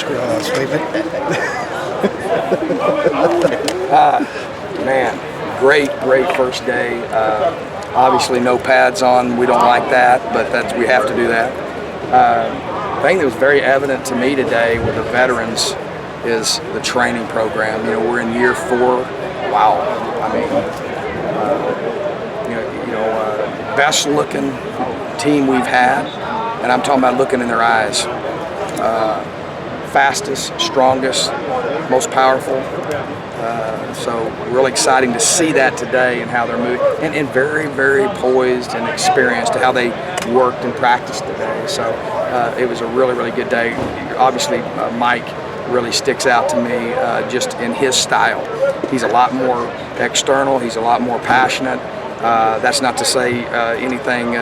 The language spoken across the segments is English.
statement? Man, great first day. Obviously no pads on, we don't like that, but we have to do that. The thing that was very evident to me today with the veterans is the training program. You know, we're in year 4. Wow, I mean, best looking team we've had, and I'm talking about looking in their eyes. Fastest, strongest, most powerful. So really exciting to see that today and how they're moving, and very poised and experienced to how they worked and practiced today. So it was a really good day. Obviously Mike really sticks out to me just in his style. He's a lot more external, he's a lot more passionate. That's not to say anything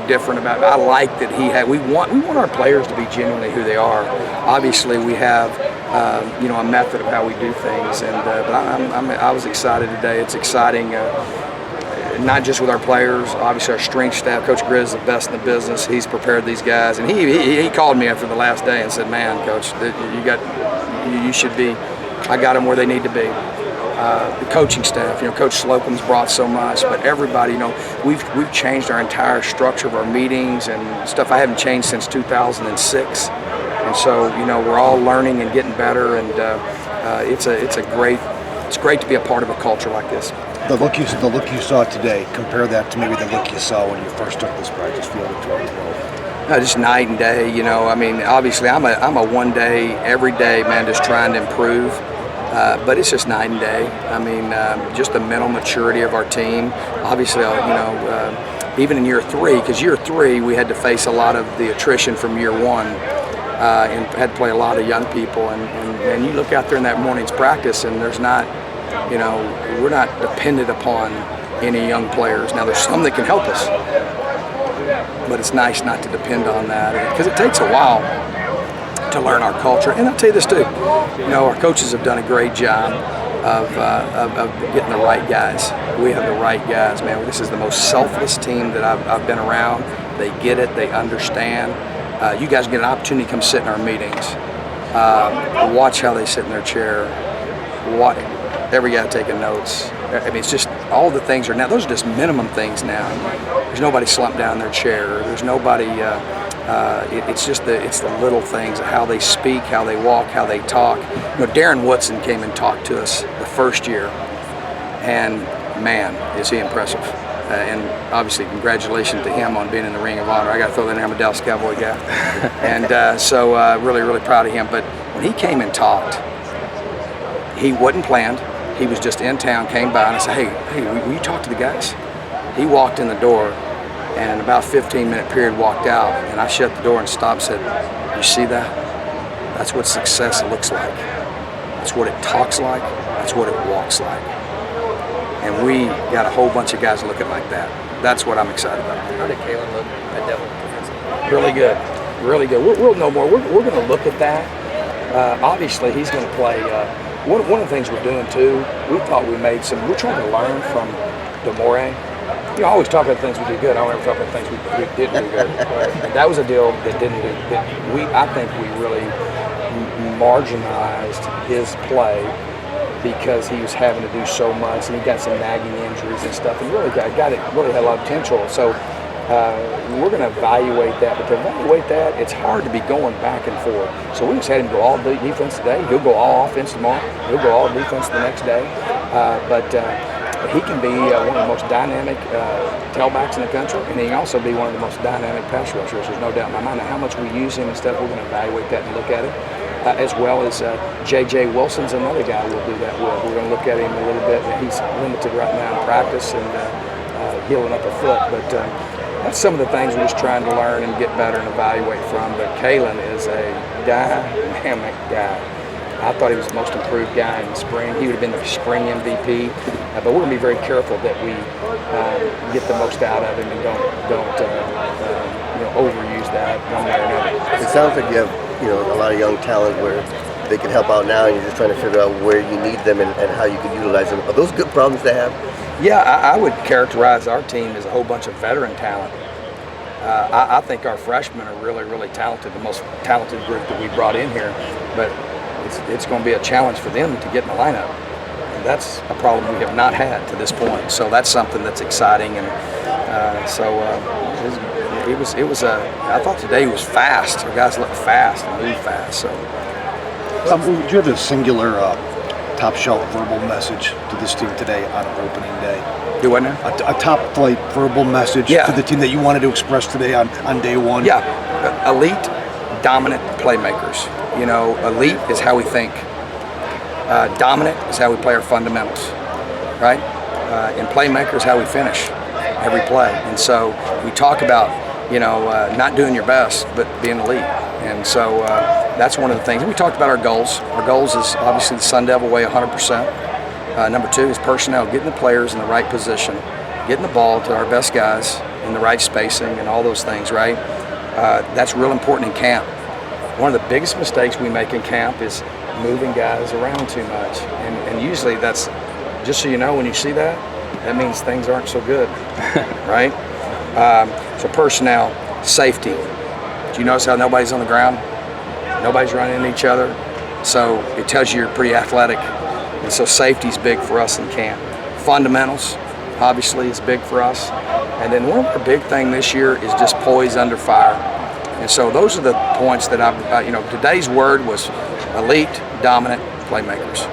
different about it. I like that we want our players to be genuinely who they are. Obviously we have a method of how we do things, and but I was excited today. It's exciting, not just with our players. Obviously our strength staff, Coach Grizz is the best in the business. He's prepared these guys, and he called me after the last day and said, "Man, Coach, you should be. I got them where they need to be." The coaching staff, Coach Slocum's brought so much, but everybody, we've changed our entire structure of our meetings and stuff I haven't changed since 2006. And so, we're all learning and getting better, and it's great to be a part of a culture like this. The look you saw today, compare that to maybe the look you saw when you first took this practice field in 2012. Just night and day, I mean, obviously I'm a one day, every day man, just trying to improve. But it's just night and day. I mean, just the mental maturity of our team. Obviously, even in year 3, because year 3 we had to face a lot of the attrition from year 1, and had to play a lot of young people. And you look out there in that morning's practice, and there's not, we're not dependent upon any young players. Now there's some that can help us, but it's nice not to depend on that, because it takes a while to learn our culture. And I'll tell you this too, our coaches have done a great job of getting the right guys. We have the right guys, man. This is the most selfless team that I've been around. They get it, they understand. You guys get an opportunity to come sit in our meetings, watch how they sit in their chair, every guy taking notes. I mean, it's just all the things are now, those are just minimum things now. There's nobody slumped down in their chair. There's nobody, it's the little things, how they speak, how they walk, how they talk. Darren Woodson came and talked to us the first year, and man, is he impressive. And obviously congratulations to him on being in the Ring of Honor. I got to throw that in there, I'm a Dallas Cowboy guy. And so really proud of him. But when he came and talked, he wasn't planned. He was just in town, came by, and I said, hey, will you talk to the guys? He walked in the door, and in about a 15-minute period walked out, and I shut the door and stopped and said, you see that? That's what success looks like. That's what it talks like. That's what it walks like. And we got a whole bunch of guys looking like that. That's what I'm excited about. How did Kalen look at Devil defensively? Really good. We'll know more. We're going to look at that. Obviously, he's going to play. One of the things we're doing too, we thought we made some. We're trying to learn from DeMore. I always talk about things we do good. I don't ever talk about things we didn't do good. And that was a deal that didn't do. I think we really marginalized his play because he was having to do so much, and he got some nagging injuries and stuff, and really really had a lot of potential. So we're going to evaluate that. But to evaluate that, it's hard to be going back and forth. So we just had him go all defense today. He'll go all offense tomorrow. He'll go all defense the next day. But he can be one of the most dynamic tailbacks in the country, and he can also be one of the most dynamic pass rushers. There's no doubt in my mind. Now, how much we use him and stuff, we're going to evaluate that and look at it. As well as J.J. Wilson's another guy we'll do that with. We're going to look at him a little bit. He's limited right now in practice and healing up a foot, but that's some of the things we're just trying to learn and get better and evaluate from. But Kalen is a dynamic guy. I thought he was the most improved guy in the spring. He would have been the spring MVP, but we're going to be very careful that we get the most out of him and don't overuse that one way or another. It sounds like you have a lot of young talent where they can help out now, and you're just trying to figure out where you need them and how you can utilize them. Are those good problems to have? Yeah, I would characterize our team as a whole bunch of veteran talent. I think our freshmen are really, really talented, the most talented group that we brought in here. But it's going to be a challenge for them to get in the lineup. And that's a problem we have not had to this point. So that's something that's exciting. And I thought today was fast. The guys looked fast and moved fast. So. Would you have a singular top shelf verbal message to this team today on opening day? Do what now? A top flight verbal message to the team that you wanted to express today on day one? Yeah, elite, dominant playmakers. You know, elite is how we think. Dominant is how we play our fundamentals, right? And playmaker is how we finish every play. And so we talk about, not doing your best, but being elite. And so that's one of the things. And we talked about our goals. Our goals is obviously the Sun Devil way 100%. Number 2 is personnel, getting the players in the right position, getting the ball to our best guys in the right spacing and all those things, right? That's real important in camp. One of the biggest mistakes we make in camp is moving guys around too much. And usually that's, just so you know, when you see that, that means things aren't so good, right? So personnel, safety. Do you notice how nobody's on the ground? Nobody's running into each other. So it tells you you're pretty athletic. And so safety's big for us in camp. Fundamentals, obviously, is big for us. And then one of our big thing this year is just poise under fire. And so those are the points that today's word was elite, dominant playmakers.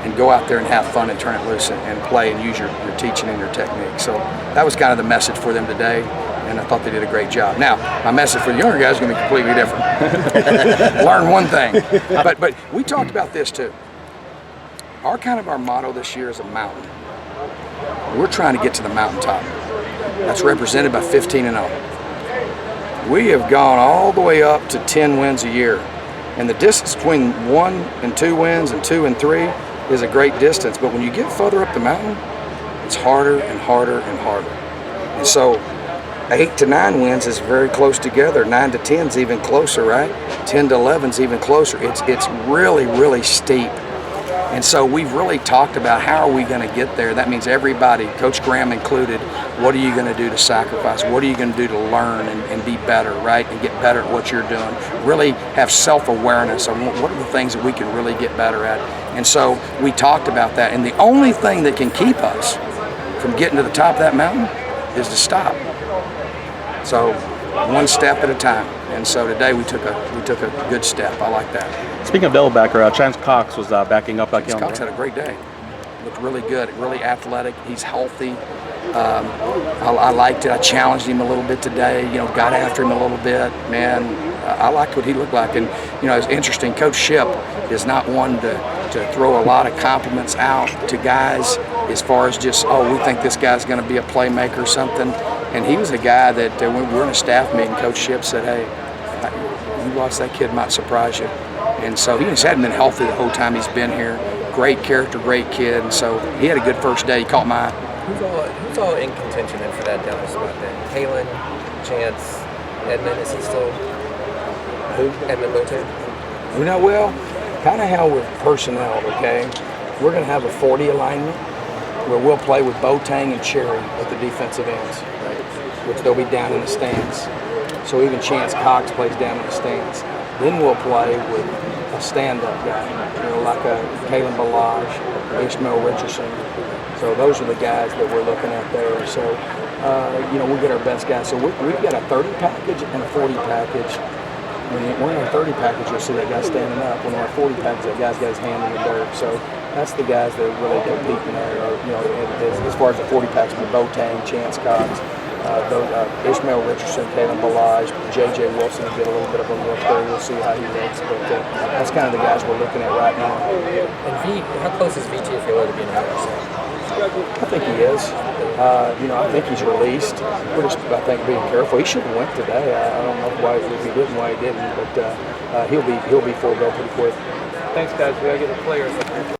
And go out there and have fun and turn it loose and play and use your teaching and your technique. So that was kind of the message for them today. And I thought they did a great job. Now, my message for the younger guys is going to be completely different. Learn one thing. But we talked about this too. Our motto this year is a mountain. We're trying to get to the mountaintop. That's represented by 15-0. We have gone all the way up to 10 wins a year. And the distance between 1 and 2 wins and 2 and 3 is a great distance. But when you get further up the mountain, it's harder and harder and harder. And so 8 to 9 wins is very close together. 9 to 10 is even closer, right? 10 to 11 is even closer. It's really, really steep. And so we've really talked about how are we going to get there. That means everybody, Coach Graham included, what are you going to do to sacrifice? What are you going to do to learn and be better, right? And get better at what you're doing. Really have self-awareness on what are the things that we can really get better at. And so we talked about that. And the only thing that can keep us from getting to the top of that mountain is to stop. So one step at a time. And so today we took a good step. I like that. Speaking of double backer, Chance Cox was backing up. Cox had a great day. Looked really good, really athletic. He's healthy. I liked it. I challenged him a little bit today. Got after him a little bit. Man, I liked what he looked like. And it's interesting. Coach Ship is not one to throw a lot of compliments out to guys as far as just, we think this guy's going to be a playmaker or something. And he was a guy that when we were in a staff meeting, Coach Ship said, hey, you watch that kid, might surprise you. And so he just hadn't been healthy the whole time he's been here. Great character, great kid. And so he had a good first day. He caught my eye. Who's all in contention then for that down spot then? Kalen, Chance, Edmund, is he still who? Edmund Boateng? Well, kind of how with personnel, okay? We're going to have a 40 alignment where we'll play with Boateng and Cherry at the defensive ends, which they'll be down in the stands. So even Chance Cox plays down in the stands. Then we'll play with a stand-up guy, like a Kalen Balaj, Ishmael Richardson. So those are the guys that we're looking at there. So, we'll get our best guys. So we've got a 30 package and a 40 package. When we're in our 30 package, you'll see that guy standing up. When we're in our 40 package, that guy's got his hand in the dirt. So that's the guys that are really competing there. As far as the 40 package, Boateng, Chance Cox, Ishmael Richardson, Kalen Balaj, J.J. Wilson will get a little bit of a look there. We'll see how he looks. But that's kind of the guys we're looking at right now. And how close is VT if you're to be in I think he is. I think he's released. We're just, I think, being careful. He should have went today. I don't know why if he didn't, why he didn't. But he'll be full go pretty quick. Thanks, guys. We gotta get the players up here.